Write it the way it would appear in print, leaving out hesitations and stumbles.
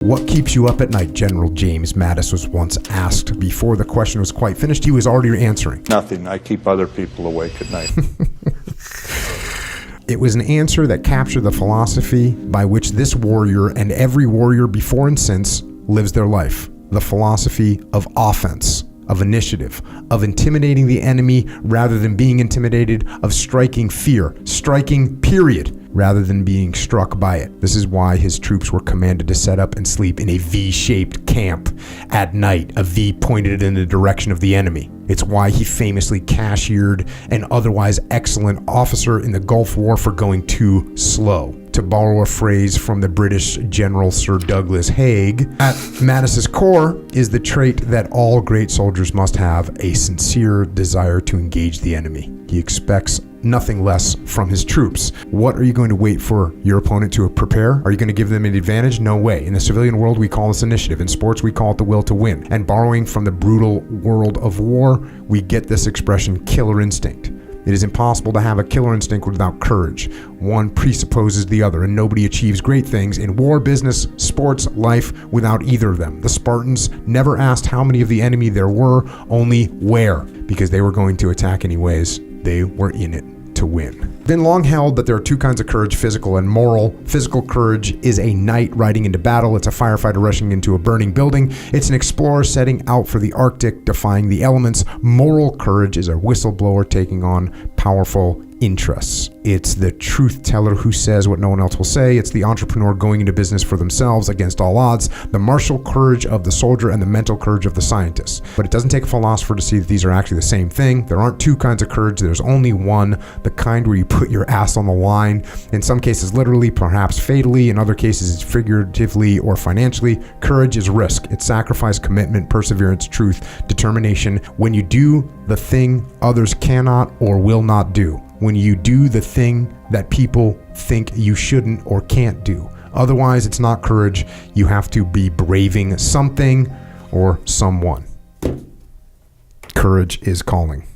What keeps you up at night? General James Mattis was once asked. Before the question was quite finished, he was already answering. Nothing. I keep other people awake at night. It was an answer that captured the philosophy by which this warrior and every warrior before and since lives their life. The philosophy of offense, of initiative, of intimidating the enemy rather than being intimidated, of striking fear, striking period, rather than being struck by it. This is why his troops were commanded to set up and sleep in a V-shaped camp at night, a V pointed in the direction of the enemy. It's why he famously cashiered an otherwise excellent officer in the Gulf War for going too slow. To borrow a phrase from the British General Sir Douglas Haig, at Mattis's core is the trait that all great soldiers must have: a sincere desire to engage the enemy. He expects nothing less from his troops. What are you going to wait for your opponent to prepare? Are you going to give them an advantage? No way. In the civilian world, we call this initiative. In sports, we call it the will to win. And borrowing from the brutal world of war, we get this expression, killer instinct. It is impossible to have a killer instinct without courage. One presupposes the other, and nobody achieves great things in war, business, sports, life without either of them. The Spartans never asked how many of the enemy there were, only where, because they were going to attack anyways. They were in it to win. Been long held that there are two kinds of courage, physical and moral. Physical courage is a knight riding into battle. It's a firefighter rushing into a burning building. It's an explorer setting out for the Arctic, defying the elements. Moral courage is a whistleblower taking on powerful interests. It's the truth teller who says what no one else will say. It's the entrepreneur going into business for themselves against all odds. The martial courage of the soldier and the mental courage of the scientist. But it doesn't take a philosopher to see that these are actually the same thing. There aren't two kinds of courage. There's only one, the kind where you put your ass on the line. In some cases literally, perhaps fatally. In other cases it's figuratively or financially. Courage is risk. It's sacrifice, commitment, perseverance, truth, determination. When you do the thing others cannot or will not do. When you do the thing that people think you shouldn't or can't do. Otherwise, it's not courage. You have to be braving something or someone. Courage is calling.